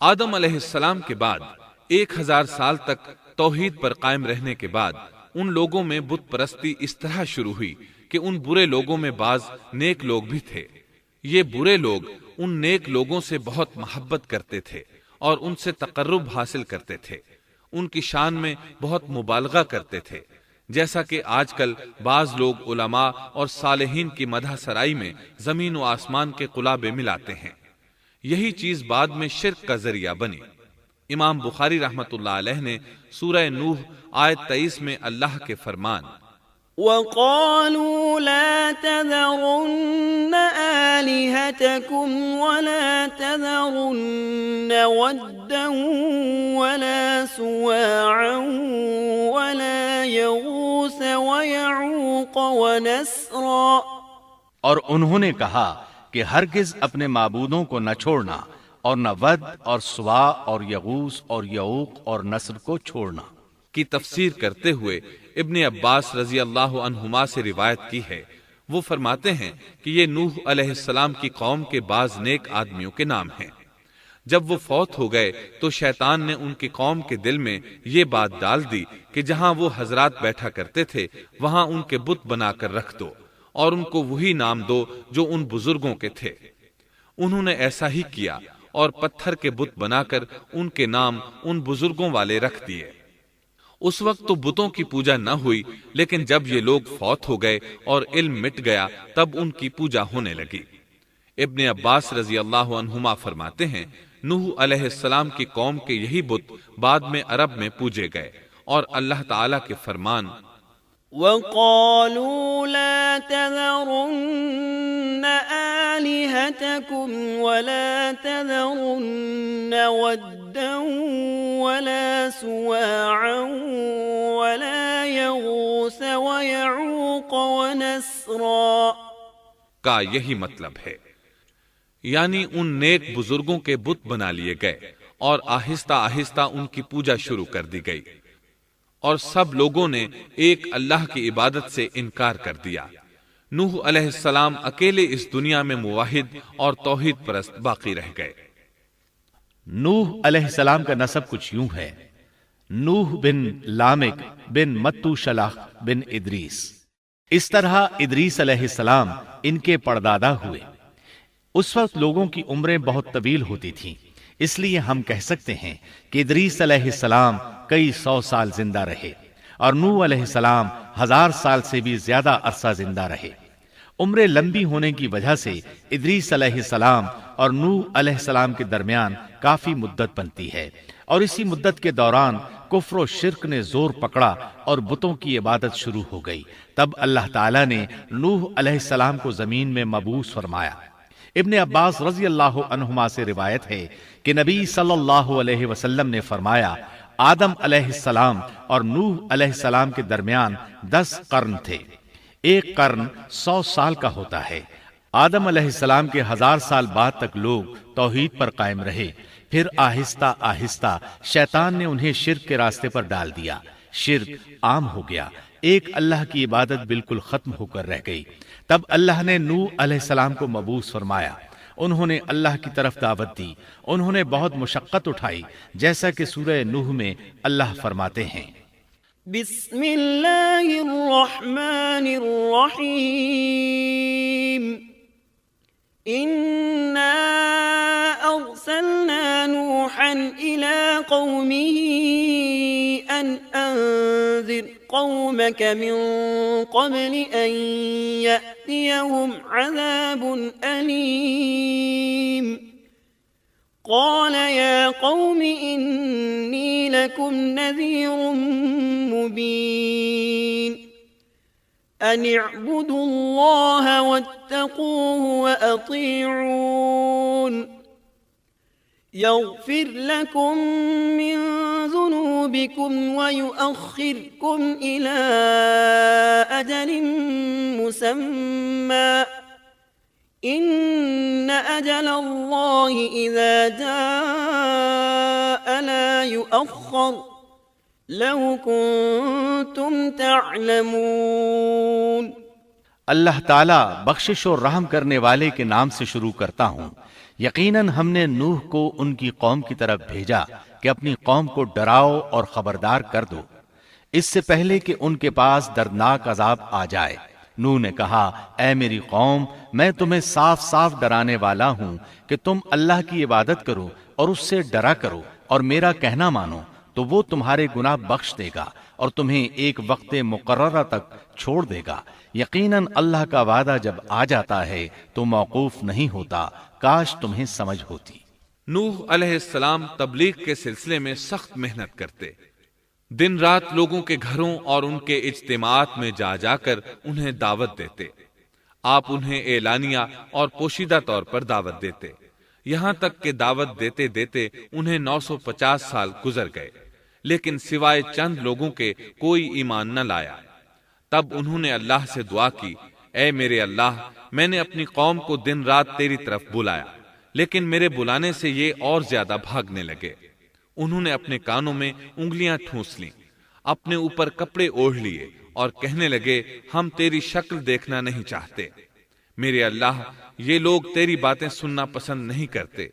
آدم علیہ السلام کے بعد 1000 سال تک توحید پر قائم رہنے کے بعد ان لوگوں میں بت پرستی اس طرح شروع ہوئی کہ ان برے لوگوں میں بعض نیک لوگ بھی تھے۔ یہ برے لوگ ان نیک لوگوں سے بہت محبت کرتے تھے اور ان سے تقرب حاصل کرتے تھے، ان کی شان میں بہت مبالغہ کرتے تھے، جیسا کہ آج کل بعض لوگ علماء اور صالحین کی مدح سرائی میں زمین و آسمان کے قلابے ملاتے ہیں۔ یہی چیز بعد میں شرک کا ذریعہ بنی۔ امام بخاری رحمۃ اللہ علیہ نے سورہ نوح آیت 23 میں اللہ کے فرمان وَقَالُوا لَا تَذَرُنَّ آلِهَتَكُمْ وَلَا تَذَرُنَّ وَدًّا وَلَا سُوَاعًا وَلَا يَغُوثَ وَيَعُوقَ وَنَسْرًا، اور انہوں نے کہا کہ ہرگز اپنے معبودوں کو نہ چھوڑنا، اور نہ ود اور سوا اور یغوث اور یعوق اور نصر کو چھوڑنا کی تفسیر کرتے ہوئے ابن عباس رضی اللہ عنہما سے روایت کی ہے۔ وہ فرماتے ہیں کہ یہ نوح علیہ السلام کی قوم کے بعض نیک آدمیوں کے نام ہیں۔ جب وہ فوت ہو گئے تو شیطان نے ان کی قوم کے دل میں یہ بات ڈال دی کہ جہاں وہ حضرات بیٹھا کرتے تھے وہاں ان کے بت بنا کر رکھ دو اور ان کو وہی نام دو جو ان بزرگوں کے تھے۔ انہوں نے ایسا ہی کیا اور پتھر کے بت بنا کر ان کے نام ان بزرگوں والے رکھ دیے۔ اس وقت تو بتوں کی پوجا نہ ہوئی، لیکن جب یہ لوگ فوت ہو گئے اور علم مٹ گیا تب ان کی پوجا ہونے لگی۔ ابن عباس رضی اللہ عنہما فرماتے ہیں نوح علیہ السلام کی قوم کے یہی بت بعد میں عرب میں پوجے گئے، اور اللہ تعالیٰ کے فرمان وَقَالُوا لَا تَذَرُنَّ آلِهَتَكُمْ وَلَا تَذَرُنَّ وَدًّا وَلَا سُوَاعًا وَلَا يَغُوثَ وَيَعُوقَ وَنَسْرًا کا یہی مطلب ہے، یعنی ان نیک بزرگوں کے بت بنا لیے گئے اور آہستہ آہستہ ان کی پوجا شروع کر دی گئی، اور سب لوگوں نے ایک اللہ کی عبادت سے انکار کر دیا۔ نوح علیہ السلام اکیلے اس دنیا میں موحد اور توحید پرست باقی رہ گئے۔ نوح علیہ السلام کا نسب کچھ یوں ہے: نوح بن لامک بن متو شلح بن ادریس۔ اس طرح ادریس علیہ السلام ان کے پردادا ہوئے۔ اس وقت لوگوں کی عمریں بہت طویل ہوتی تھیں، اس لیے ہم کہہ سکتے ہیں کہ ادریس علیہ السلام کئی 100 سال زندہ رہے، اور نوح علیہ السلام 1000 سال سے بھی زیادہ عرصہ زندہ رہے۔ عمریں لمبی ہونے کی وجہ سے ادریس علیہ السلام اور نوح علیہ السلام کے درمیان کافی مدت بنتی ہے، اور اسی مدت کے دوران کفر و شرک نے زور پکڑا اور بتوں کی عبادت شروع ہو گئی۔ تب اللہ تعالیٰ نے نوح علیہ السلام کو زمین میں مبعوث فرمایا۔ ابن عباس رضی اللہ عنہما سے روایت ہے کہ نبی صلی اللہ علیہ وسلم نے فرمایا آدم علیہ السلام اور نوح علیہ السلام کے درمیان 10 قرن تھے۔ ایک قرن 100 سال کا ہوتا ہے۔ آدم علیہ السلام کے 1000 سال بعد تک لوگ توحید پر قائم رہے، پھر آہستہ آہستہ شیطان نے انہیں شرک کے راستے پر ڈال دیا، شرک عام ہو گیا، ایک اللہ کی عبادت بالکل ختم ہو کر رہ گئی۔ تب اللہ نے نوح علیہ السلام کو مبعوث فرمایا، انہوں نے اللہ کی طرف دعوت دی، انہوں نے بہت مشقت اٹھائی، جیسا کہ سورہ نوح میں اللہ فرماتے ہیں بسم اللہ الرحمن الرحیم انا ارسلنا نوحا الى قومه ان انذر قومك من قبل ان يأتيهم عذاب أليم قال يا قوم إني لكم نذير مبين أن اعبدوا الله واتقوه وأطيعون يغفر لكم من ذنوبكم ويؤخركم إلى أجل مسمى إن أجل الله إذا جاء لا يؤخر لو كنتم تعلمون۔ اللہ تعالیٰ بخشش اور رحم کرنے والے کے نام سے شروع کرتا ہوں۔ یقیناً ہم نے نوح کو ان کی قوم کی طرف بھیجا کہ اپنی قوم کو ڈراؤ اور خبردار کر دو، اس سے پہلے کہ ان کے پاس دردناک عذاب آ جائے۔ نوح نے کہا، اے میری قوم، میں تمہیں صاف صاف ڈرانے والا ہوں کہ تم اللہ کی عبادت کرو اور اس سے ڈرا کرو اور میرا کہنا مانو، تو وہ تمہارے گناہ بخش دے گا اور تمہیں ایک وقت مقررہ تک چھوڑ دے گا۔ یقیناً اللہ کا وعدہ جب آ جاتا ہے تو موقوف نہیں ہوتا، کاش تمہیں سمجھ ہوتی۔ نوح علیہ السلام تبلیغ کے سلسلے میں سخت محنت کرتے، دن رات لوگوں کے گھروں اور ان کے اجتماعات میں جا جا کر انہیں دعوت دیتے۔ آپ انہیں اعلانیہ اور پوشیدہ طور پر دعوت دیتے، یہاں تک کہ دعوت دیتے دیتے انہیں 950 سال گزر گئے، لیکن سوائے چند لوگوں کے کوئی ایمان نہ لایا۔ تب انہوں نے اللہ سے دعا کی، اے میرے اللہ، میں نے اپنی قوم کو دن رات تیری طرف بلایا، لیکن میرے بلانے سے یہ اور زیادہ بھاگنے لگے۔ انہوں نے اپنے کانوں میں انگلیاں ٹھونس لیں، اپنے اوپر کپڑے اوڑھ لیے اور کہنے لگے، ہم تیری شکل دیکھنا نہیں چاہتے۔ میرے اللہ، یہ لوگ تیری باتیں سننا پسند نہیں کرتے۔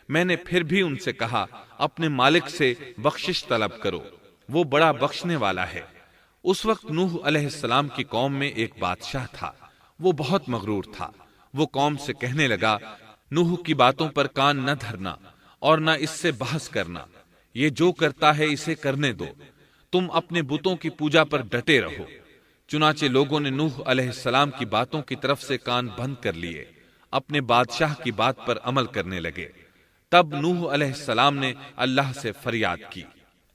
میں نے پھر بھی ان سے کہا، اپنے مالک سے بخشش طلب کرو، وہ بڑا بخشنے والا ہے۔ اس وقت نوح علیہ السلام کی قوم میں ایک بادشاہ تھا، وہ بہت مغرور تھا۔ وہ قوم سے کہنے لگا، نوح کی باتوں پر کان نہ دھرنا اور نہ اس سے بحث کرنا، یہ جو کرتا ہے اسے کرنے دو، تم اپنے بتوں کی پوجا پر ڈٹے رہو۔ چنانچہ لوگوں نے نوح علیہ السلام کی باتوں کی طرف سے کان بند کر لیے، اپنے بادشاہ کی بات پر عمل کرنے لگے۔ تب نوح علیہ السلام نے اللہ سے فریاد کی،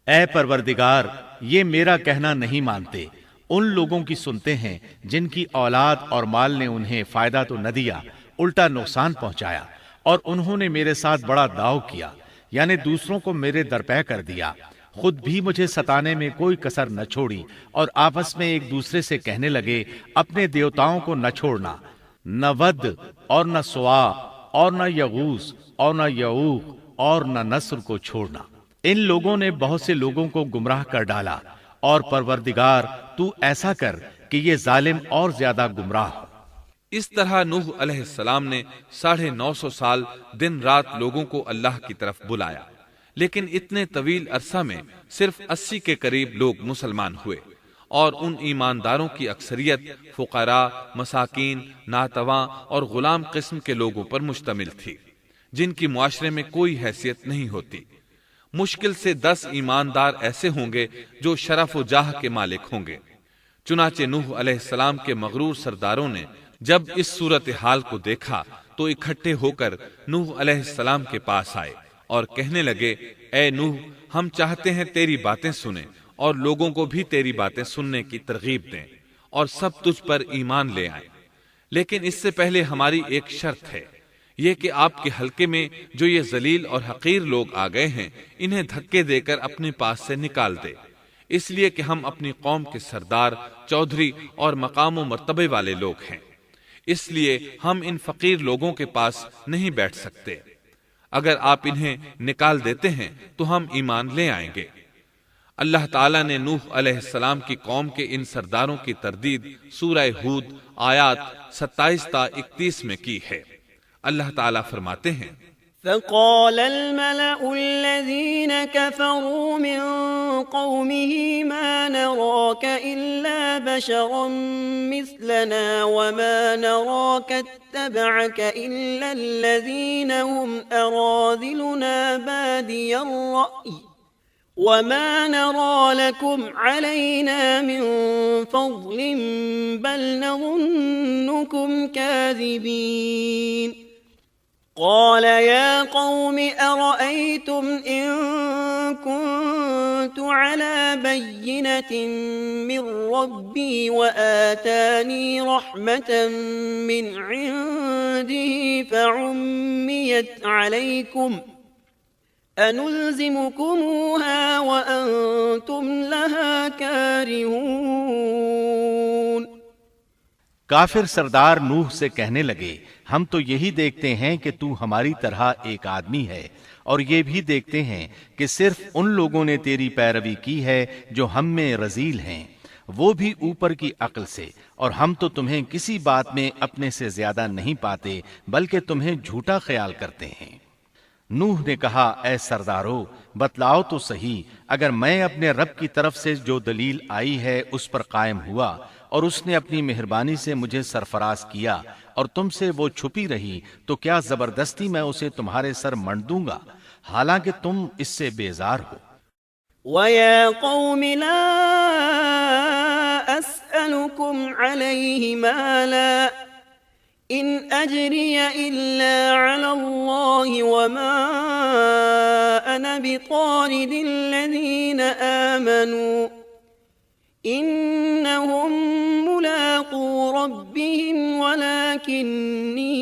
اے پروردگار، یہ میرا کہنا نہیں مانتے، ان لوگوں کی سنتے ہیں جن کی اولاد اور مال نے انہیں فائدہ تو نہ دیا، الٹا نقصان پہنچایا، اور انہوں نے میرے ساتھ بڑا داؤ کیا، یعنی دوسروں کو میرے درپے کر دیا، خود بھی مجھے ستانے میں کوئی کسر نہ چھوڑی، اور آپس میں ایک دوسرے سے کہنے لگے، اپنے دیوتاؤں کو نہ چھوڑنا، نہ ود اور نہ سوا اور نہ یغوث اور نہ یعوق اور نہ نصر کو چھوڑنا۔ ان لوگوں نے بہت سے لوگوں کو گمراہ کر ڈالا، اور پروردگار تو ایسا کر کہ یہ ظالم اور زیادہ گمراہ ہو۔ اس طرح نوح علیہ السلام نے 950 سال دن رات لوگوں کو اللہ کی طرف بلایا، لیکن اتنے طویل عرصہ میں صرف 80 کے قریب لوگ مسلمان ہوئے، اور ان ایمانداروں کی اکثریت فقراء، مساکین، ناتواں اور غلام قسم کے لوگوں پر مشتمل تھی، جن کی معاشرے میں کوئی حیثیت نہیں ہوتی۔ مشکل سے 10 ایماندار ایسے ہوں گے جو شرف و جاہ کے مالک ہوں گے۔ چنانچہ نوح علیہ السلام کے مغرور سرداروں نے جب اس صورتحال کو دیکھا تو اکٹھے ہو کر نوح علیہ السلام کے پاس آئے اور کہنے لگے، اے نوح، ہم چاہتے ہیں تیری باتیں سنیں اور لوگوں کو بھی تیری باتیں سننے کی ترغیب دیں اور سب تجھ پر ایمان لے آئیں، لیکن اس سے پہلے ہماری ایک شرط ہے، یہ کہ آپ کے حلقے میں جو یہ ذلیل اور حقیر لوگ آ گئے ہیں، انہیں دھکے دے کر اپنے پاس سے نکال دے، اس لیے کہ ہم اپنی قوم کے سردار، چودھری اور مقام و مرتبے والے لوگ ہیں، اس لیے ہم ان فقیر لوگوں کے پاس نہیں بیٹھ سکتے۔ اگر آپ انہیں نکال دیتے ہیں تو ہم ایمان لے آئیں گے۔ اللہ تعالیٰ نے نوح علیہ السلام کی قوم کے ان سرداروں کی تردید سورہ ہود آیات 27 تا 31 میں کی ہے۔ اللہ تعالیٰ فرماتے ہیں، فقال الملأ الذين كفروا من قومه ما نراك إلا بشرا مثلنا وما نراك اتبعك إلا الذين هم أراذلنا بادي الرأي وما نرى لكم علينا من فضل بل نظنكم كاذبين قال يا قوم أرأيتم إن كنت على بينة من ربي وآتاني رحمة من عنده فعميت عليكم أنلزمكموها وأنتم لها كارهون۔ کافر سردار نوح سے کہنے لگے، ہم تو یہی دیکھتے ہیں کہ تو ہماری طرح ایک آدمی ہے، اور یہ بھی دیکھتے ہیں کہ صرف ان لوگوں نے تیری پیروی کی ہے جو ہم میں رذیل ہیں، وہ بھی اوپر کی عقل سے، اور ہم تو تمہیں کسی بات میں اپنے سے زیادہ نہیں پاتے بلکہ تمہیں جھوٹا خیال کرتے ہیں۔ نوح نے کہا، اے سردارو، بتلاؤ تو صحیح، اگر میں اپنے رب کی طرف سے جو دلیل آئی ہے اس پر قائم ہوا اور اس نے اپنی مہربانی سے مجھے سرفراز کیا اور تم سے وہ چھپی رہی، تو کیا زبردستی میں اسے تمہارے سر منڈ دوں گا، حالانکہ تم اس سے بیزار ہو۔ وَيَا قَوْمِ لَا أَسْأَلُكُمْ عَلَيْهِ مَالًا إِنْ أَجْرِيَ إِلَّا عَلَى اللَّهِ وَمَا أَنَا بِطَارِدِ الَّذِينَ آمَنُوا إِنَّهُمْ مُلَاقُو رَبِّهِمْ وَلَكِنِّي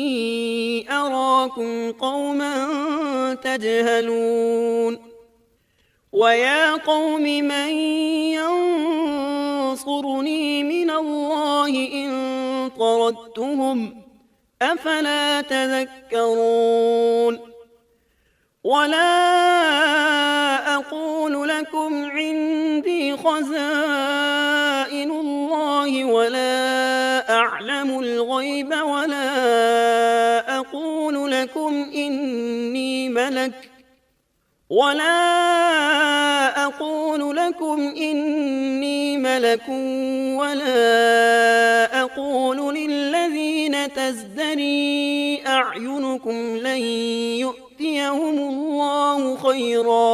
أَرَاكُمْ قَوْمًا تَجْهَلُونَ وَيَا قَوْمِ مَنْ يَنصُرُنِي مِنَ اللَّهِ إِن طَرَدتُّهُمْ أَفَلَا تَذَكَّرُونَ وَلَا أَقُولُ لَكُمْ عِندِي خَزَائِنُ اللَّهِ وَلَا أَعْلَمُ الْغَيْبَ وَلَا أَقُولُ لَكُمْ إِنِّي مَلَكٌ وَلَا أَقُولُ لِلَّذِينَ تَزْدَرِي أَعْيُنُكُمْ لَن يُؤْتِيَهُمُ اللَّهُ خَيْرًا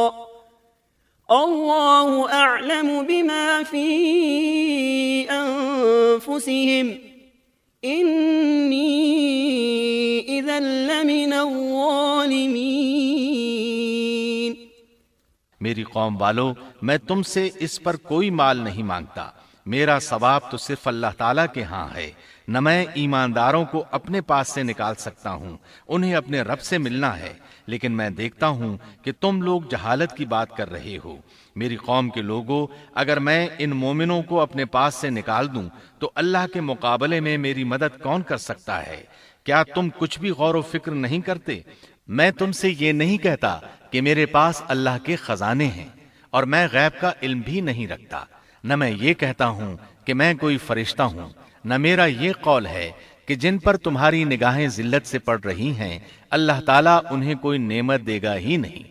اللَّهُ أَعْلَمُ بِمَا فِي أَنفُسِهِمْ إِنِّي إِذًا لَّمِنَ الظَّالِمِينَ۔ میری قوم والو، میں تم سے اس پر کوئی مال نہیں مانگتا، میرا ثواب تو صرف اللہ تعالیٰ کے ہاں ہے، نہ میں ایمانداروں کو اپنے پاس سے نکال سکتا ہوں، انہیں اپنے رب سے ملنا ہے، لیکن میں دیکھتا ہوں کہ تم لوگ جہالت کی بات کر رہے ہو۔ میری قوم کے لوگوں، اگر میں ان مومنوں کو اپنے پاس سے نکال دوں تو اللہ کے مقابلے میں میری مدد کون کر سکتا ہے؟ کیا تم کچھ بھی غور و فکر نہیں کرتے؟ میں تم سے یہ نہیں کہتا کہ میرے پاس اللہ کے خزانے ہیں اور میں غیب کا علم بھی نہیں رکھتا، نہ میں یہ کہتا ہوں کہ میں کوئی فرشتہ ہوں، نہ میرا یہ قول ہے کہ جن پر تمہاری نگاہیں ذلت سے پڑ رہی ہیں اللہ تعالیٰ انہیں کوئی نعمت دے گا ہی نہیں،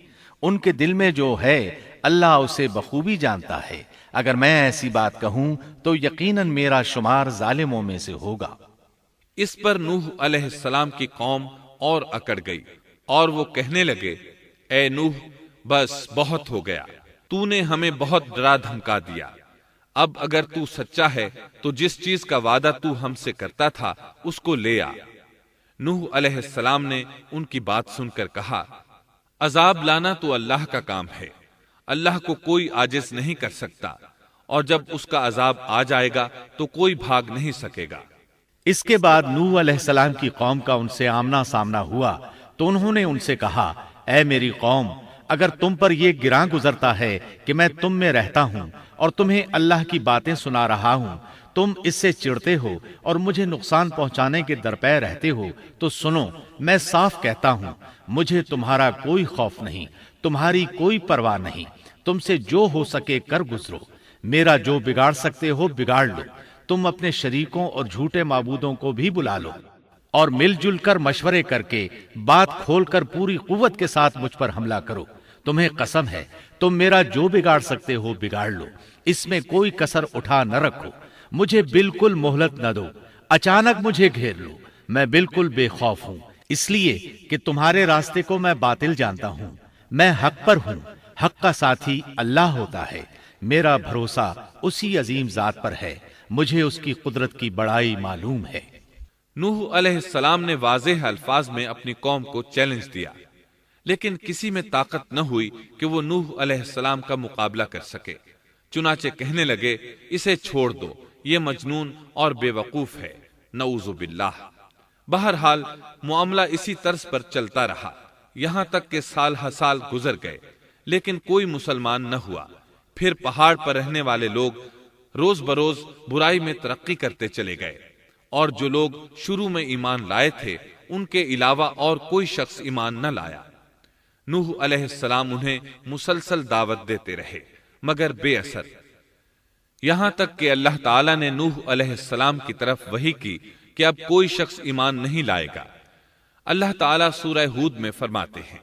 ان کے دل میں جو ہے اللہ اسے بخوبی جانتا ہے، اگر میں ایسی بات کہوں تو یقیناً میرا شمار ظالموں میں سے ہوگا۔ اس پر نوح علیہ السلام کی قوم اور اکڑ گئی اور وہ کہنے لگے، اے نوح، بس بہت ہو گیا، تو نے ہمیں بہت ڈرا دھمکا دیا، اب اگر تو سچا ہے تو جس چیز کا وعدہ تو ہم سے کرتا تھا اس کو لے آ۔ نوح علیہ السلام نے ان کی بات سن کر کہا، عذاب لانا تو اللہ کا کام ہے، اللہ کو کوئی عاجز نہیں کر سکتا، اور جب اس کا عذاب آ جائے گا تو کوئی بھاگ نہیں سکے گا۔ اس کے بعد نوح علیہ السلام کی قوم کا ان سے آمنا سامنا ہوا تو انہوں نے ان سے کہا، اے میری قوم، اگر تم پر یہ گراں گزرتا ہے کہ میں تم میں رہتا ہوں اور تمہیں اللہ کی باتیں سنا رہا ہوں، تم اس سے چڑھتے ہو اور مجھے نقصان پہنچانے کے درپے رہتے ہو، تو سنو، میں صاف کہتا ہوں، مجھے تمہارا کوئی خوف نہیں، تمہاری کوئی پرواہ نہیں، تم سے جو ہو سکے کر گزرو، میرا جو بگاڑ سکتے ہو بگاڑ لو، تم اپنے شریکوں اور جھوٹے معبودوں کو بھی بلا لو اور مل جل کر مشورے کر کے بات کھول کر پوری قوت کے ساتھ مجھ پر حملہ کرو، تمہیں قسم ہے تم میرا جو بگاڑ سکتے ہو بگاڑ لو، اس میں کوئی کسر اٹھا نہ رکھو، مجھے بالکل مہلت نہ دو، اچانک مجھے گھیر لو، میں بالکل بے خوف ہوں، اس لیے کہ تمہارے راستے کو میں باطل جانتا ہوں، میں حق پر ہوں، حق کا ساتھی اللہ ہوتا ہے، میرا بھروسہ اسی عظیم ذات پر ہے، مجھے اس کی قدرت کی بڑائی معلوم ہے۔ نوح علیہ السلام نے واضح الفاظ میں اپنی قوم کو چیلنج دیا، لیکن کسی میں طاقت نہ ہوئی کہ وہ نوح علیہ السلام کا مقابلہ کر سکے، چنانچہ کہنے لگے، اسے چھوڑ دو، یہ مجنون اور بے وقوف ہے، نعوذ باللہ۔ بہرحال معاملہ اسی طرز پر چلتا رہا، یہاں تک کہ سال ہر سال گزر گئے، لیکن کوئی مسلمان نہ ہوا۔ پھر پہاڑ پر رہنے والے لوگ روز بروز برائی میں ترقی کرتے چلے گئے، اور جو لوگ شروع میں ایمان لائے تھے ان کے علاوہ اور کوئی شخص ایمان نہ لایا۔ نوح علیہ السلام انہیں مسلسل دعوت دیتے رہے مگر بے اثر۔ یہاں تک کہ اللہ تعالیٰ نے نوح علیہ السلام کی طرف وحی کی کہ اب کوئی شخص ایمان نہیں لائے گا۔ اللہ تعالیٰ سورہ ہود میں فرماتے ہیں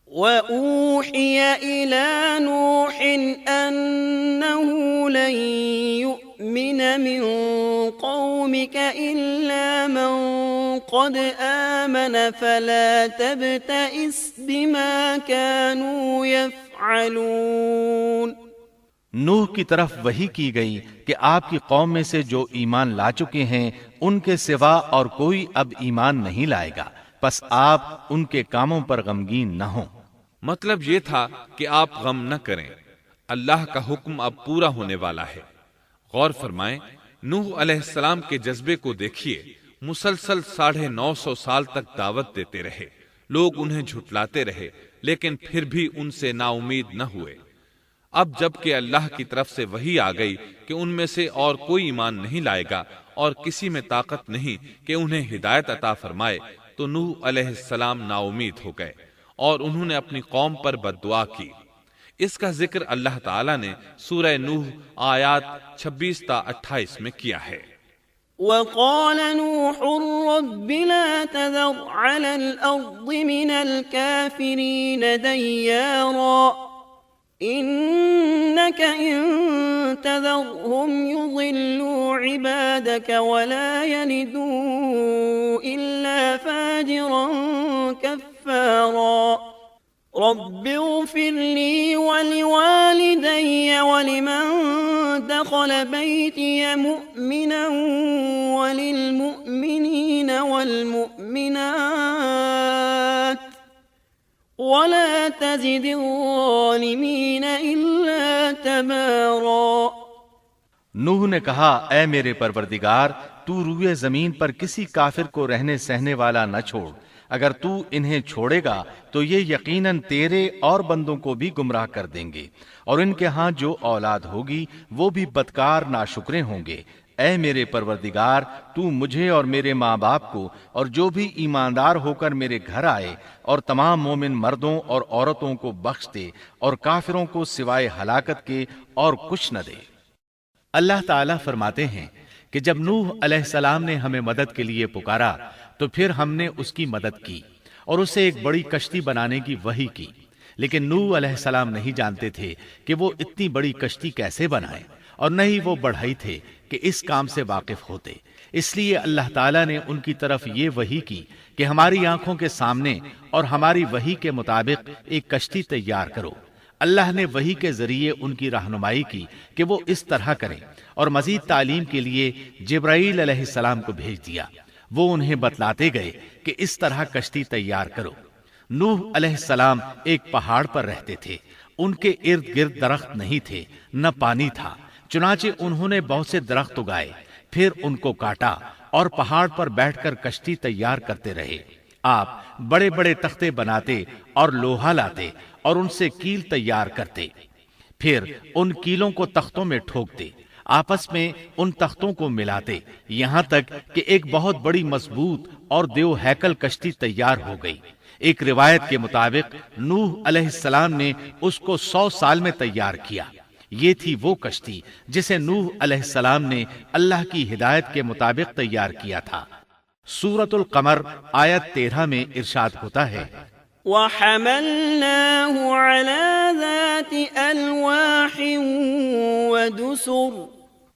وَأُوحِيَ إِلَى نُوحٍ أَنَّهُ لَن يُؤْمِنَ مِن قَوْمِكَ إِلَّا مَن قَدْ آمَنَ فَلَا تَبْتَئِسْ بِمَا كَانُوا يَفْعَلُونَ۔ نوح کی طرف وحی کی گئی کہ آپ کی قوم میں سے جو ایمان لا چکے ہیں ان کے سوا اور کوئی اب ایمان نہیں لائے گا، پس آپ ان کے کاموں پر غمگین نہ ہوں۔ مطلب یہ تھا کہ آپ غم نہ کریں، اللہ کا حکم اب پورا ہونے والا ہے۔ غور فرمائیں، نوح علیہ السلام کے جذبے کو دیکھیے، مسلسل 950 سال تک دعوت دیتے رہے، لوگ انہیں جھٹلاتے رہے، لیکن پھر بھی ان سے نا امید نہ ہوئے۔ اب جب کہ اللہ کی طرف سے وحی آ گئی کہ ان میں سے اور کوئی ایمان نہیں لائے گا اور کسی میں طاقت نہیں کہ انہیں ہدایت عطا فرمائے، تو نوح علیہ السلام نا امید ہو گئے اور انہوں نے اپنی قوم پر بد دعا کی۔ اس کا ذکر اللہ تعالیٰ نے سورہ نوح آیات 26 تا 28 میں کیا ہے۔ وَقَالَ نُوحٌ رَبِّ لَا تَذَرْ عَلَى الْأَرْضِ مِنَ الْكَافِرِينَ دَيَّارًا إِنَّكَ إِن تَذَرْهُمْ يُضِلُّوا عِبَادَكَ وَلَا يَلِدُوا إِلَّا فَاجِرًا كَفَّارًا رَبِّ اغْفِرْ لِي وَلِوَالِدَيَّ وَلِمَن دَخَلَ بَيْتِيَ مُؤْمِنًا وَلِلْمُؤْمِنِينَ وَالْمُؤْمِنَاتِ وَلَا تَزِدِ الظَّالِمِينَ إِلَّا تَبَارًا۔ نوح نے کہا، اے میرے پروردگار، تو روئے زمین پر کسی کافر کو رہنے سہنے والا نہ چھوڑ۔ اگر تو انہیں چھوڑے گا تو یہ یقیناً تیرے اور بندوں کو بھی گمراہ کر دیں گے، اور ان کے ہاں جو اولاد ہوگی وہ بھی بدکار ناشکرے ہوں گے۔ اے میرے پروردگار، تو مجھے اور میرے ماں باپ کو اور جو بھی ایماندار ہو کر میرے گھر آئے اور تمام مومن مردوں اور عورتوں کو بخش دے، اور کافروں کو سوائے ہلاکت کے اور کچھ نہ دے۔ اللہ تعالیٰ فرماتے ہیں کہ جب نوح علیہ السلام نے ہمیں مدد کے لیے پکارا تو پھر ہم نے اس کی مدد کی اور اسے ایک بڑی کشتی بنانے کی وحی کی، لیکن نوح علیہ السلام نہیں جانتے تھے کہ وہ اتنی بڑی کشتی کیسے بنائے، اور نہ ہی وہ بڑھئی تھے کہ اس کام سے واقف ہوتے۔ اس لیے اللہ تعالیٰ نے ان کی طرف یہ وحی کی کہ ہماری آنکھوں کے سامنے اور ہماری وحی کے مطابق ایک کشتی تیار کرو۔ اللہ نے وحی کے ذریعے ان کی رہنمائی کی کہ وہ اس طرح کریں، اور مزید تعلیم کے لیے جبرائیل علیہ السلام کو بھیج دیا۔ وہ انہیں بتلاتے گئے کہ اس طرح کشتی تیار کرو۔ نوح علیہ السلام ایک پہاڑ پر رہتے تھے، ان کے ارد گرد درخت نہیں تھے، نہ پانی تھا، چنانچہ انہوں نے بہت سے درخت اگائے، پھر ان کو کاٹا اور پہاڑ پر بیٹھ کر کشتی تیار کرتے رہے۔ آپ بڑے بڑے تختے بناتے اور لوہا لاتے اور ان سے کیل تیار کرتے، پھر ان کیلوں کو تختوں میں ٹھوکتے، آپس میں ان تختوں کو ملاتے، یہاں تک کہ ایک بہت بڑی مضبوط اور دیو ہیکل کشتی تیار ہو گئی۔ ایک روایت کے مطابق نوح علیہ السلام نے اس کو 100 سال میں تیار کیا۔ یہ تھی وہ کشتی جسے نوح علیہ السلام نے اللہ کی ہدایت کے مطابق تیار کیا تھا۔ سورۃ القمر آیت 13 میں ارشاد ہوتا ہے، وَحَمَلْنَاهُ عَلَى ذَاتِ أَلْوَاحٍ وَدُسُرٍ،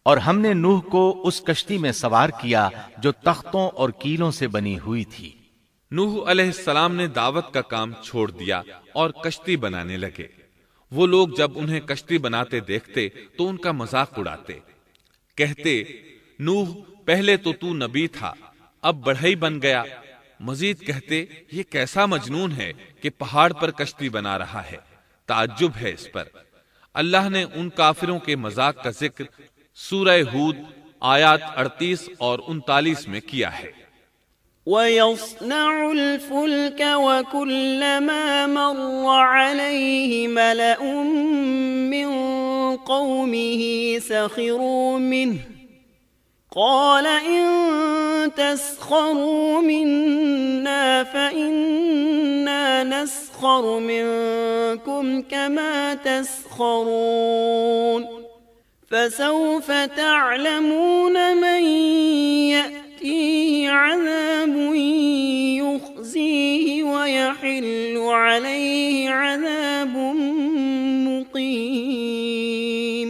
اور ہم نے نوح کو اس کشتی میں سوار کیا جو تختوں اور کیلوں سے بنی ہوئی تھی۔ نوح علیہ السلام نے دعوت کا کام چھوڑ دیا اور کشتی بنانے لگے۔ وہ لوگ جب انہیں کشتی بناتے دیکھتے تو ان کا مذاق اڑاتے، کہتے، نوح پہلے تو نبی تھا، اب بڑھئی بن گیا۔ مزید کہتے، یہ کیسا مجنون ہے کہ پہاڑ پر کشتی بنا رہا ہے، تعجب ہے اس پر۔ اللہ نے ان کافروں کے مذاق کا ذکر سورہ ہود آیات 38 اور 39 میں کیا ہے۔ وَيَصْنَعُ الْفُلْكَ وَكُلَّمَا مَرَّ عَلَيْهِ مَلَأٌ مِّن قَوْمِهِ سَخِرُوا مِنْهُ قَالَ إِن تَسْخَرُوا مِنَّا فَإِنَّا نَسْخَرُ مِنكُمْ كَمَا تَسْخَرُونَ فسوف تعلمون من يأتيه عذاب يخزيه ويحل عليه عذاب مقيم۔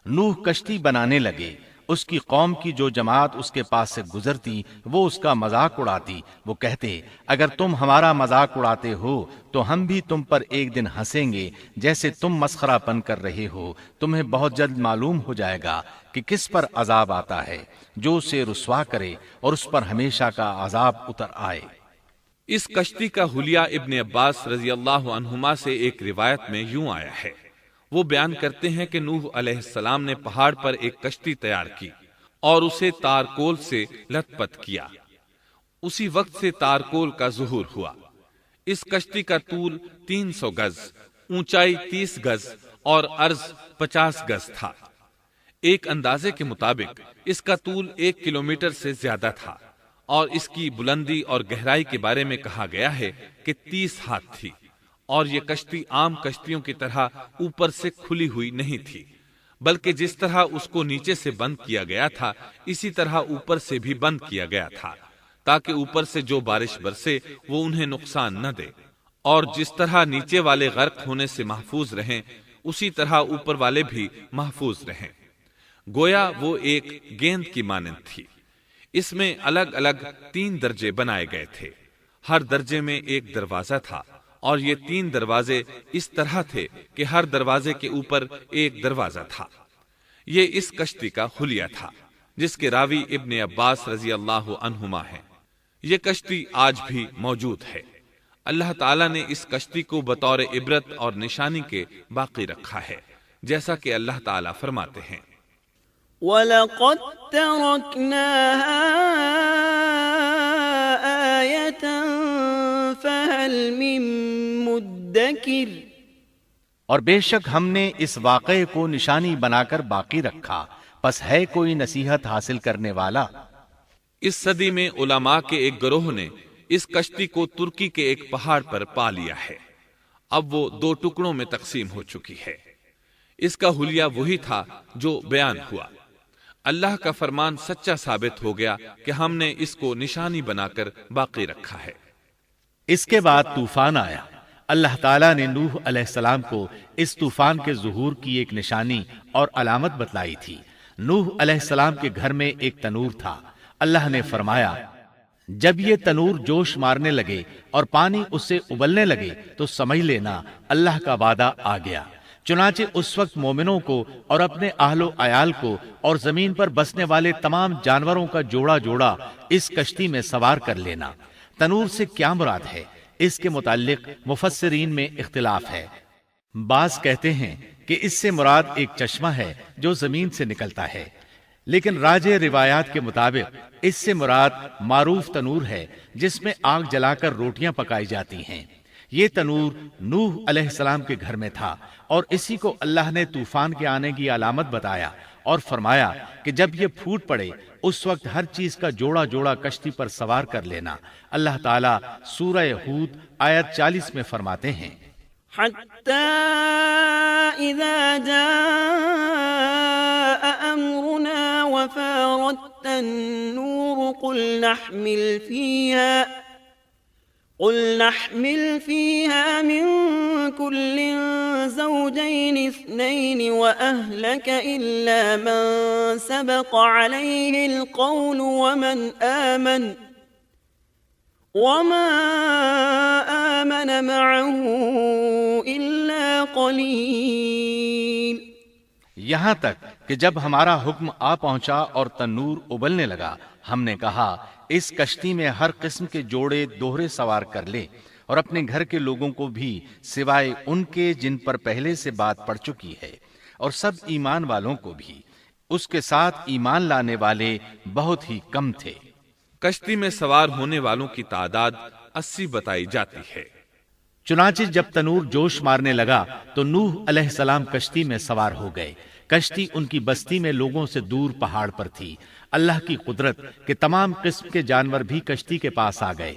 نوح کشتی بنانے لگے، اس کی قوم کی جو جماعت اس کے پاس سے گزرتی وہ اس کا مذاق اڑاتی۔ وہ کہتے اگر تم ہمارا مذاق اڑاتے ہو تو ہم بھی تم پر ایک دن ہنسیں گے جیسے تم مسخرہ پن کر رہے ہو۔ تمہیں بہت جلد معلوم ہو جائے گا کہ کس پر عذاب آتا ہے، جو اسے رسوا کرے اور اس پر ہمیشہ کا عذاب اتر آئے۔ اس کشتی کا حلیہ ابن عباس رضی اللہ عنہما سے ایک روایت میں یوں آیا ہے۔ وہ بیان کرتے ہیں کہ نوح علیہ السلام نے پہاڑ پر ایک کشتی تیار کی اور اسے تارکول سے لت پت کیا۔ اسی وقت سے تارکول کا ظہور ہوا۔ اس کشتی کا طول 300 گز، اونچائی 30 گز اور عرض 50 گز تھا۔ ایک اندازے کے مطابق اس کا طول 1 کلومیٹر سے زیادہ تھا اور اس کی بلندی اور گہرائی کے بارے میں کہا گیا ہے کہ 30 ہاتھ تھی، اور یہ کشتی عام کشتیوں کی طرح اوپر سے کھلی ہوئی نہیں تھی، بلکہ جس طرح اس کو نیچے سے بند کیا گیا تھا اسی طرح اوپر سے بھی بند کیا گیا تھا، تاکہ اوپر سے جو بارش برسے وہ انہیں نقصان نہ دے، اور جس طرح نیچے والے غرق ہونے سے محفوظ رہیں اسی طرح اوپر والے بھی محفوظ رہیں۔ گویا وہ ایک گیند کی مانند تھی۔ اس میں الگ الگ 3 درجے بنائے گئے تھے، ہر درجے میں ایک دروازہ تھا، اور یہ 3 دروازے اس طرح تھے کہ ہر دروازے کے اوپر ایک دروازہ تھا۔ یہ اس کشتی کا حلیہ تھا جس کے راوی ابن عباس رضی اللہ عنہما ہیں۔ یہ کشتی آج بھی موجود ہے۔ اللہ تعالیٰ نے اس کشتی کو بطور عبرت اور نشانی کے باقی رکھا ہے، جیسا کہ اللہ تعالیٰ فرماتے ہیں وَلَقَدْ تَرَكْنَاهَا آيَةً فَهَلْ مِن مُدَّكِرٍ، اور بے شک ہم نے اس واقعے کو نشانی بنا کر باقی رکھا، پس ہے کوئی نصیحت حاصل کرنے والا۔ اس صدی میں علماء کے ایک گروہ نے اس کشتی کو ترکی کے ایک پہاڑ پر پا لیا ہے۔ اب وہ 2 ٹکڑوں میں تقسیم ہو چکی ہے۔ اس کا حلیہ وہی تھا جو بیان ہوا۔ اللہ کا فرمان سچا ثابت ہو گیا کہ ہم نے اس کو نشانی بنا کر باقی رکھا ہے۔ اس کے بعد طوفان آیا۔ اللہ تعالیٰ نے نوح علیہ السلام کو اس طوفان کے ظہور کی ایک نشانی اور علامت بتلائی تھی۔ نوح علیہ السلام کے گھر میں ایک تنور تھا۔ اللہ نے فرمایا جب یہ تنور جوش مارنے لگے اور پانی اس سے ابلنے لگے تو سمجھ لینا اللہ کا وعدہ آ گیا۔ چنانچہ اس وقت مومنوں کو اور اپنے اہل و عیال کو اور زمین پر بسنے والے تمام جانوروں کا جوڑا جوڑا اس کشتی میں سوار کر لینا۔ تنور سے کیا مراد ہے، اس کے متعلق مفسرین میں اختلاف ہے۔ بعض کہتے ہیں کہ اس سے مراد ایک چشمہ ہے جو زمین سے نکلتا ہے، لیکن راجح روایات کے مطابق اس سے مراد معروف تنور ہے جس میں آگ جلا کر روٹیاں پکائی جاتی ہیں۔ یہ تنور نوح علیہ السلام کے گھر میں تھا، اور اسی کو اللہ نے طوفان کے آنے کی علامت بتایا اور فرمایا کہ جب یہ پھوٹ پڑے اس وقت ہر چیز کا جوڑا جوڑا کشتی پر سوار کر لینا۔ اللہ تعالیٰ سورہ ہود آیت 40 میں فرماتے ہیں حَتَّى إِذَا جَاءَ أَمْرُنَا وَفَارَتِ النُّورُ قُلْ نَحْمِلْ فِيهَا مِن كُلٍّ زَوْجَيْنِ اثْنَيْنِ وَأَهْلَكَ إِلَّا مَن سَبَقَ عَلَيْهِ الْقَوْلُ وَمَا آمَنَ مَعَهُ إِلَّا قَلِيلٌ۔ یہاں تک کہ جب ہمارا حکم آ پہنچا اور تنور ابلنے لگا، ہم نے کہا اس کشتی میں ہر قسم کے جوڑے دوہرے سوار کر لے، اور اپنے گھر کے لوگوں کو بھی سوائے ان کے جن پر پہلے سے بات پڑ چکی ہے، اور سب ایمان والوں کو بھی۔ اس کے ساتھ ایمان لانے والے بہت ہی کم تھے۔ کشتی میں سوار ہونے والوں کی تعداد 80 بتائی جاتی ہے۔ چنانچہ جب تنور جوش مارنے لگا تو نوح علیہ السلام کشتی میں سوار ہو گئے۔ کشتی ان کی بستی میں لوگوں سے دور پہاڑ پر تھی۔ اللہ کی قدرت کہ تمام قسم کے جانور بھی کشتی کے پاس آ گئے،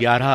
11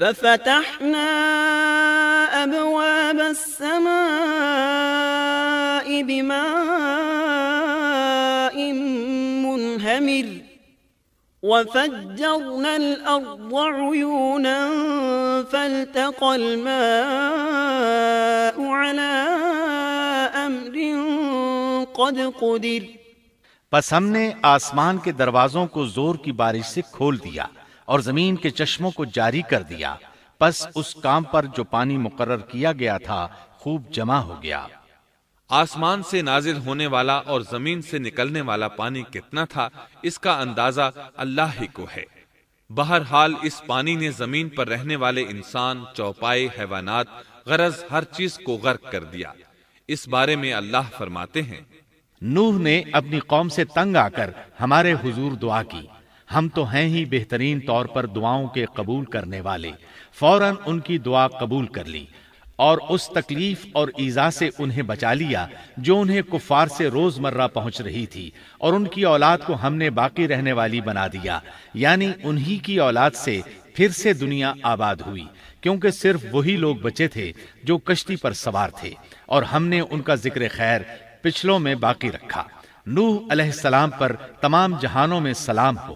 ففتحنا أبواب السماء بماء منهمر وفجرنا الأرض عيونا فالتقى الماء على أمر قد قدر بس ہم نے آسمان کے دروازوں کو زور کی بارش سے کھول دیا اور زمین کے چشموں کو جاری کر دیا، پس اس کام پر جو پانی مقرر کیا گیا تھا خوب جمع ہو گیا۔ آسمان سے نازل ہونے والا اور زمین سے نکلنے والا پانی کتنا تھا، اس کا اندازہ اللہ ہی کو ہے۔ بہرحال اس پانی نے زمین پر رہنے والے انسان، چوپائے، حیوانات، غرض ہر چیز کو غرق کر دیا۔ اس بارے میں اللہ فرماتے ہیں، نوح نے اپنی قوم سے تنگ آ کر ہمارے حضور دعا کی، ہم تو ہیں ہی بہترین طور پر دعاؤں کے قبول کرنے والے۔ فوراً ان کی دعا قبول کر لی اور اس تکلیف اور ایذا سے انہیں بچا لیا جو انہیں کفار سے روزمرہ پہنچ رہی تھی، اور ان کی اولاد کو ہم نے باقی رہنے والی بنا دیا، یعنی انہی کی اولاد سے پھر سے دنیا آباد ہوئی، کیونکہ صرف وہی لوگ بچے تھے جو کشتی پر سوار تھے، اور ہم نے ان کا ذکر خیر پچھلوں میں باقی رکھا۔ نوح علیہ السلام پر تمام جہانوں میں سلام ہو۔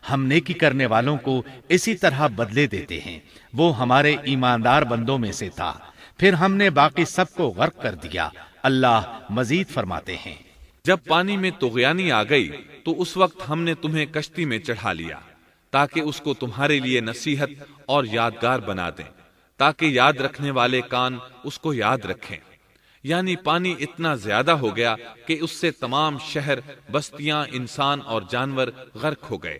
ہم نیکی کرنے والوں کو اسی طرح بدلے دیتے ہیں، وہ ہمارے ایماندار بندوں میں سے تھا، پھر ہم نے باقی سب کو غرق کر دیا۔ اللہ مزید فرماتے ہیں، جب پانی میں طغیانی آ گئی تو اس وقت ہم نے تمہیں کشتی میں چڑھا لیا تاکہ اس کو تمہارے لیے نصیحت اور یادگار بنا دیں، تاکہ یاد رکھنے والے کان اس کو یاد رکھیں۔ یعنی پانی اتنا زیادہ ہو گیا کہ اس سے تمام شہر، بستیاں، انسان اور جانور غرق ہو گئے،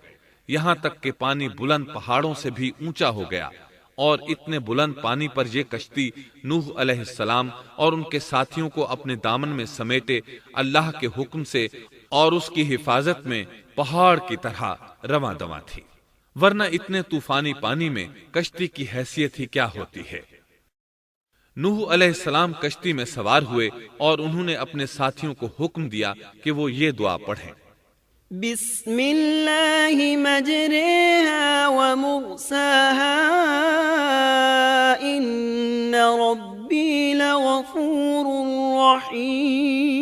یہاں تک کہ پانی بلند پہاڑوں سے بھی اونچا ہو گیا، اور اتنے بلند پانی پر یہ کشتی نوح علیہ السلام اور ان کے ساتھیوں کو اپنے دامن میں سمیٹے اللہ کے حکم سے اور اس کی حفاظت میں پہاڑ کی طرح رواں دواں تھی، ورنہ اتنے طوفانی پانی میں کشتی کی حیثیت ہی کیا ہوتی ہے۔ نوح علیہ السلام کشتی میں سوار ہوئے اور انہوں نے اپنے ساتھیوں کو حکم دیا کہ وہ یہ دعا پڑھیں، بسم اللہ مجریہا ومرساہا ان ربی لغفور رحیم۔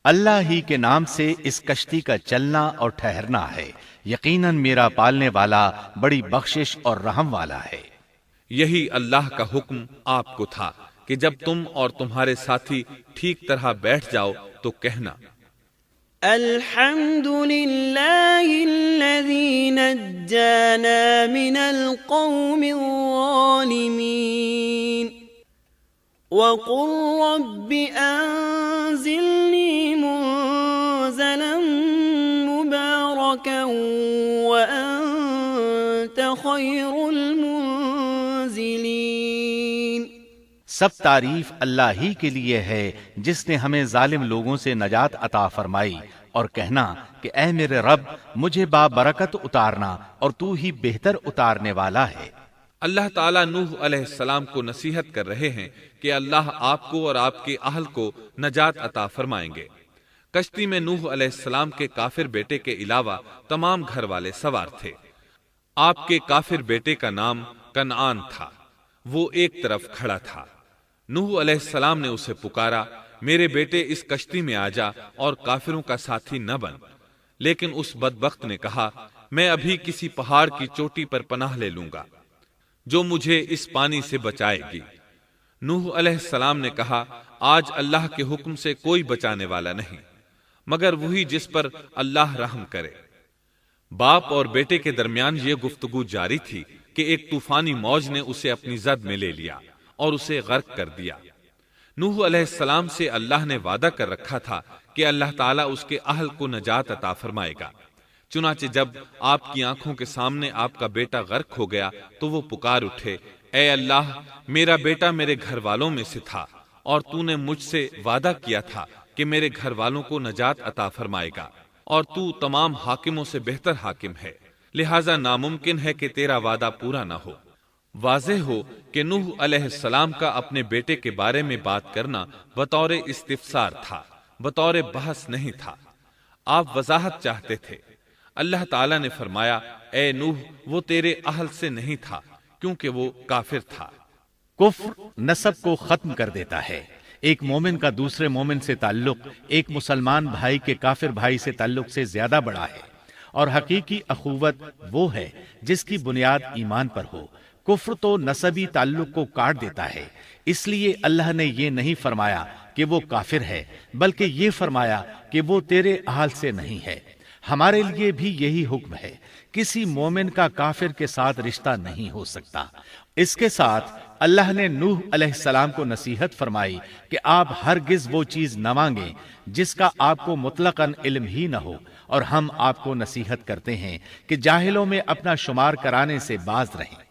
اللہ ہی کے نام سے اس کشتی کا چلنا اور ٹھہرنا ہے، یقیناً میرا پالنے والا بڑی بخشش اور رحم والا ہے۔ یہی اللہ کا حکم آپ کو تھا کہ جب تم اور تمہارے ساتھی ٹھیک طرح بیٹھ جاؤ تو کہنا، الحمد للہ الذی نجانا من القوم الظالمین وقل رب انزلنی منزلا مبارکا وانت خیر المنزلین۔ سب تعریف اللہ ہی کے لیے ہے جس نے ہمیں ظالم لوگوں سے نجات عطا فرمائی، اور کہنا کہ اے میرے رب مجھے بابرکت اتارنا، اور تو ہی بہتر اتارنے والا ہے۔ اللہ تعالیٰ نوح علیہ السلام کو نصیحت کر رہے ہیں کہ اللہ آپ کو اور آپ کے اہل کو نجات عطا فرمائیں گے۔ کشتی میں نوح علیہ السلام کے کافر بیٹے کے علاوہ تمام گھر والے سوار تھے۔ آپ کے کافر بیٹے کا نام کنعان تھا، وہ ایک طرف کھڑا تھا۔ نوح علیہ السلام نے اسے پکارا، میرے بیٹے اس کشتی میں آ جا اور کافروں کا ساتھی نہ بن، لیکن اس بدبخت نے کہا، میں ابھی کسی پہاڑ کی چوٹی پر پناہ لے لوں گا جو مجھے اس پانی سے بچائے گی۔ نوح علیہ السلام نے کہا، آج اللہ کے حکم سے کوئی بچانے والا نہیں مگر وہی جس پر اللہ رحم کرے۔ باپ اور بیٹے کے درمیان یہ گفتگو جاری تھی کہ ایک طوفانی موج نے اسے اپنی زد میں لے لیا اور اسے غرق کر دیا۔ نوح علیہ السلام سے اللہ نے وعدہ کر رکھا تھا کہ اللہ تعالیٰ اس کے اہل کو نجات عطا فرمائے گا۔ چنانچہ جب آپ کی آنکھوں کے سامنے آپ کا بیٹا غرق ہو گیا تو وہ پکار اٹھے، اے اللہ، میرا بیٹا میرے گھر والوں میں سے تھا اور تو نے مجھ سے وعدہ کیا تھا کہ میرے گھر والوں کو نجات عطا فرمائے گا، اور تو تمام حاکموں سے بہتر حاکم ہے، لہذا ناممکن ہے کہ تیرا وعدہ پورا نہ ہو۔ واضح ہو کہ نوح علیہ السلام کا اپنے بیٹے کے بارے میں بات کرنا بطور استفسار تھا، بطور بحث نہیں تھا۔ آپ وضاحت چاہتے تھے۔ اللہ تعالیٰ نے فرمایا، اے نوح، وہ تیرے اہل سے نہیں تھا کیونکہ وہ کافر تھا۔ کفر نسب کو ختم کر دیتا ہے۔ ایک مومن کا دوسرے مومن سے تعلق ایک مسلمان بھائی کے کافر بھائی سے تعلق سے زیادہ بڑا ہے، اور حقیقی اخوت وہ ہے جس کی بنیاد ایمان پر ہو۔ کفر تو نسبی تعلق کو کاٹ دیتا ہے، اس لیے اللہ نے یہ نہیں فرمایا کہ وہ کافر ہے، بلکہ یہ فرمایا کہ وہ تیرے اہل سے نہیں ہے۔ ہمارے لیے بھی یہی حکم ہے، کسی مومن کا کافر کے ساتھ رشتہ نہیں ہو سکتا۔ اس کے ساتھ اللہ نے نوح علیہ السلام کو نصیحت فرمائی کہ آپ ہرگز وہ چیز نہ مانگیں جس کا آپ کو مطلقاً علم ہی نہ ہو، اور ہم آپ کو نصیحت کرتے ہیں کہ جاہلوں میں اپنا شمار کرانے سے باز رہیں۔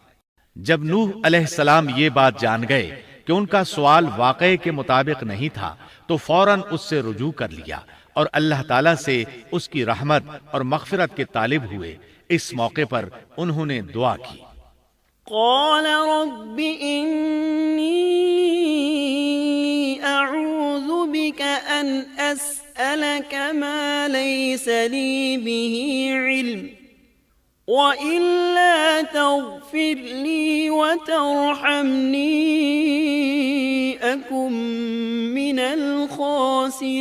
جب نوح علیہ السلام یہ بات جان گئے کہ ان کا سوال واقعے کے مطابق نہیں تھا تو فوراً اس سے رجوع کر لیا اور اللہ تعالیٰ سے اس کی رحمت اور مغفرت کے طالب ہوئے۔ اس موقع پر انہوں نے دعا کی۔ قال رب إني أعوذ بك أن أسألك ما ليس لي به علم وإلا تغفر لي وترحمني أكن من الخاسرين۔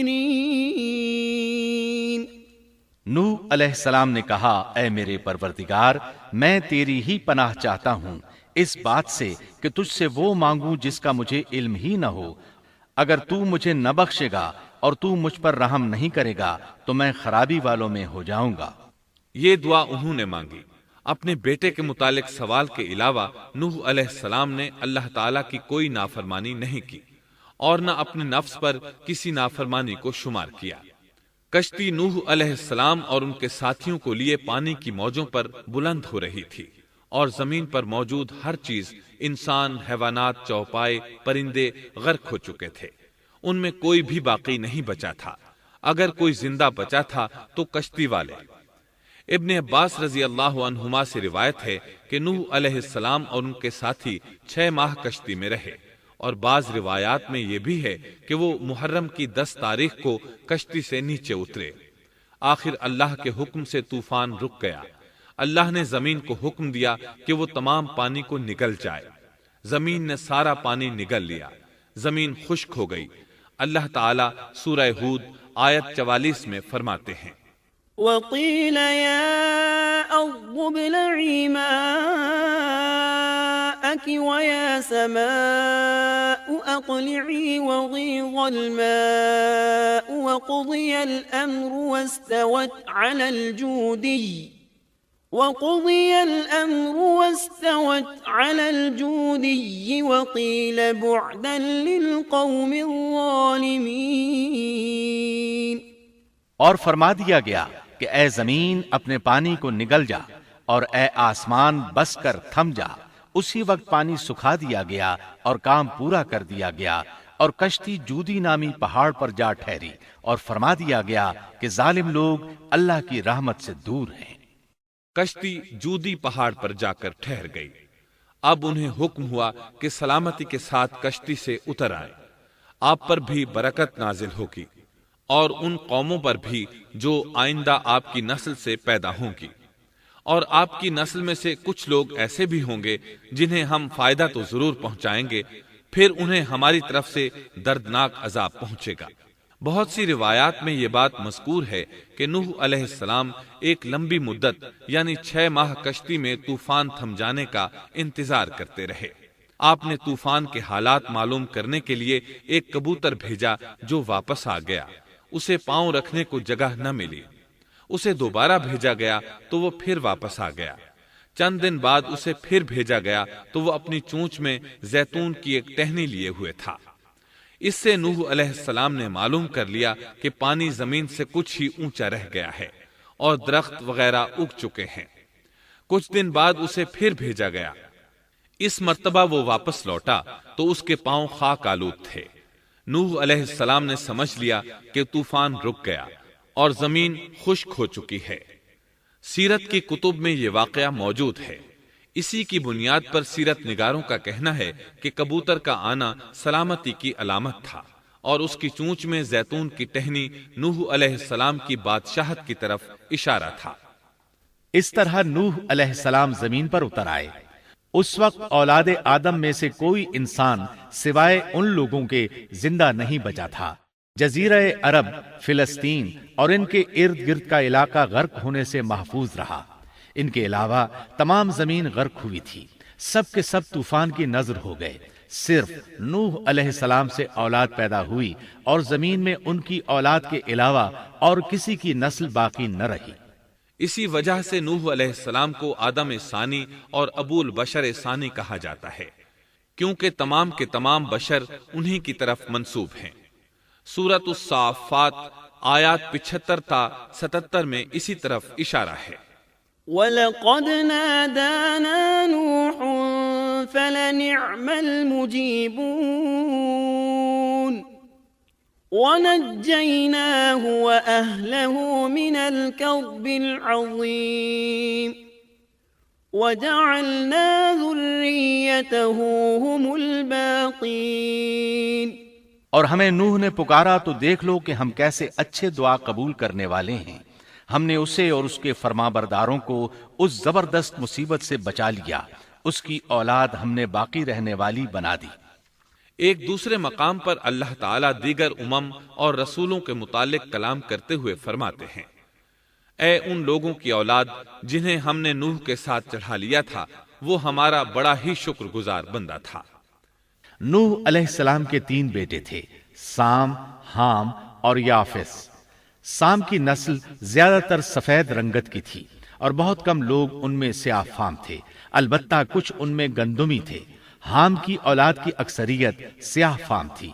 نوح علیہ السلام نے کہا، اے میرے پروردگار، میں تیری ہی پناہ چاہتا ہوں اس بات سے کہ تجھ سے وہ مانگوں جس کا مجھے علم ہی نہ ہو۔ اگر تو مجھے نہ بخشے گا اور تو مجھ پر رحم نہیں کرے گا تو میں خرابی والوں میں ہو جاؤں گا۔ یہ دعا انہوں نے مانگی۔ اپنے بیٹے کے متعلق سوال کے علاوہ نوح علیہ السلام نے اللہ تعالیٰ کی کوئی نافرمانی نہیں کی اور نہ اپنے نفس پر کسی نافرمانی کو شمار کیا۔ کشتی نوح علیہ السلام اور ان کے ساتھیوں کو لیے پانی کی موجوں پر بلند ہو رہی تھی، اور زمین پر موجود ہر چیز، انسان، حیوانات، چوپائے، پرندے غرق ہو چکے تھے۔ ان میں کوئی بھی باقی نہیں بچا تھا۔ اگر کوئی زندہ بچا تھا تو کشتی والے۔ ابن عباس رضی اللہ عنہما سے روایت ہے کہ نوح علیہ السلام اور ان کے ساتھی 6 ماہ کشتی میں رہے، اور بعض روایات میں یہ بھی ہے کہ وہ محرم کی 10 تاریخ کو کشتی سے نیچے اترے۔ آخر اللہ کے حکم سے طوفان رک گیا۔ اللہ نے زمین کو حکم دیا کہ وہ تمام پانی کو نگل جائے۔ زمین نے سارا پانی نگل لیا، زمین خشک ہو گئی۔ اللہ تعالیٰ سورہ ہود آیت 44 میں فرماتے ہیں، وقيل يا أرض ابلعي ماءك ويا سماء أقلعي وغيض الماء وقضي الأمر واستوت على الجودي وقيل بعدا للقوم الظالمين۔ اور فرما دیا گیا کہ اے زمین اپنے پانی کو نگل جا، اور اے آسمان بس کر تھم جا۔ اسی وقت پانی سکھا دیا گیا اور کام پورا کر دیا گیا، اور کشتی جودی نامی پہاڑ پر جا ٹھہری، اور فرما دیا گیا کہ ظالم لوگ اللہ کی رحمت سے دور ہیں۔ کشتی جودی پہاڑ پر جا کر ٹھہر گئی۔ اب انہیں حکم ہوا کہ سلامتی کے ساتھ کشتی سے اتر آئیں۔ آپ پر بھی برکت نازل ہوگی، اور ان قوموں پر بھی جو آئندہ آپ کی نسل سے پیدا ہوں گی، اور آپ کی نسل میں سے کچھ لوگ ایسے بھی ہوں گے جنہیں ہم فائدہ تو ضرور پہنچائیں گے، پھر انہیں ہماری طرف سے دردناک عذاب پہنچے گا۔ بہت سی روایات میں یہ بات مذکور ہے کہ نوح علیہ السلام ایک لمبی مدت یعنی 6 ماہ کشتی میں طوفان تھم جانے کا انتظار کرتے رہے۔ آپ نے طوفان کے حالات معلوم کرنے کے لیے ایک کبوتر بھیجا جو واپس آ گیا۔ اسے پاؤں رکھنے کو جگہ نہ ملی۔ اسے دوبارہ بھیجا گیا تو وہ پھر واپس آ گیا۔ چند دن بعد اسے پھر بھیجا گیا تو وہ اپنی چونچ میں زیتون کی ایک ٹہنی لیے ہوئے تھا۔ اس سے نوح علیہ السلام نے معلوم کر لیا کہ پانی زمین سے کچھ ہی اونچا رہ گیا ہے اور درخت وغیرہ اگ چکے ہیں۔ کچھ دن بعد اسے پھر بھیجا گیا۔ اس مرتبہ وہ واپس لوٹا تو اس کے پاؤں خاک آلود تھے۔ نوح علیہ السلام نے سمجھ لیا کہ طوفان رک گیا اور زمین خشک ہو چکی ہے۔ سیرت کی کتب میں یہ واقعہ موجود ہے۔ اسی کی بنیاد پر سیرت نگاروں کا کہنا ہے کہ کبوتر کا آنا سلامتی کی علامت تھا، اور اس کی چونچ میں زیتون کی ٹہنی نوح علیہ السلام کی بادشاہت کی طرف اشارہ تھا۔ اس طرح نوح علیہ السلام زمین پر اتر آئے۔ اس وقت اولاد آدم میں سے کوئی انسان سوائے ان لوگوں کے زندہ نہیں بچا تھا۔ جزیرہ عرب، فلسطین اور ان کے ارد گرد کا علاقہ غرق ہونے سے محفوظ رہا۔ ان کے علاوہ تمام زمین غرق ہوئی تھی۔ سب کے سب طوفان کی نذر ہو گئے۔ صرف نوح علیہ السلام سے اولاد پیدا ہوئی، اور زمین میں ان کی اولاد کے علاوہ اور کسی کی نسل باقی نہ رہی۔ اسی وجہ سے نوح علیہ السلام کو آدم ثانی اور ابو البشر ثانی کہا جاتا ہے، کیونکہ تمام کے تمام بشر انہی کی طرف منسوب ہیں۔ سورۃ الصافات آیات 75 تا 77 میں اسی طرف اشارہ ہے۔ وَلَقَدْ نَادَانَا نُوحٌ فَلَنِعْمَ الْمُجِيبُونَ وَنَجَّيْنَاهُ وَأَهْلَهُ مِنَ الْكَرْبِ الْعَظِيمِ وَجَعَلْنَا ذُرِّيَّتَهُ هُمُ الْبَاقِينَ۔ اور ہمیں نوح نے پکارا تو دیکھ لو کہ ہم کیسے اچھے دعا قبول کرنے والے ہیں۔ ہم نے اسے اور اس کے فرمانبرداروں کو اس زبردست مصیبت سے بچا لیا، اس کی اولاد ہم نے باقی رہنے والی بنا دی۔ ایک دوسرے مقام پر اللہ تعالیٰ دیگر امم اور رسولوں کے متعلق کلام کرتے ہوئے فرماتے ہیں، اے ان لوگوں کی اولاد جنہیں ہم نے نوح کے ساتھ چڑھا لیا تھا، وہ ہمارا بڑا ہی شکر گزار بندہ تھا۔ نوح علیہ السلام کے 3 بیٹے تھے، سام، حام اور یافس۔ سام کی نسل زیادہ تر سفید رنگت کی تھی، اور بہت کم لوگ ان میں سیاہ فام تھے، البتہ کچھ ان میں گندمی تھے۔ حام کی اولاد کی اکثریت سیاہ فام تھی،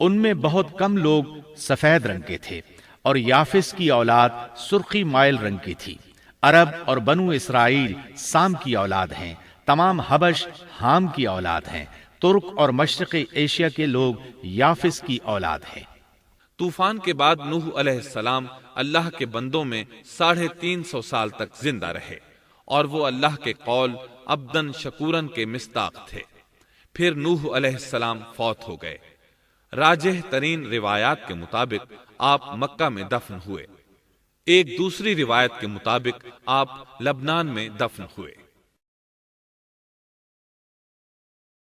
ان میں بہت کم لوگ سفید رنگ کے تھے، اور یافس کی اولاد سرخی مائل رنگ کی تھی۔ عرب اور بنو اسرائیل سام کی اولاد ہیں، تمام حبش حام کی اولاد ہیں، ترک اور مشرقی ایشیا کے لوگ یافس کی اولاد ہیں۔ طوفان کے بعد نوح علیہ السلام اللہ کے بندوں میں 350 سال تک زندہ رہے، اور وہ اللہ کے قول عبدن شکورن کے مصداق تھے۔ پھر نوح علیہ السلام فوت ہو گئے۔ راجح ترین روایات کے مطابق آپ مکہ میں دفن ہوئے، ایک دوسری روایت کے مطابق آپ لبنان میں دفن ہوئے۔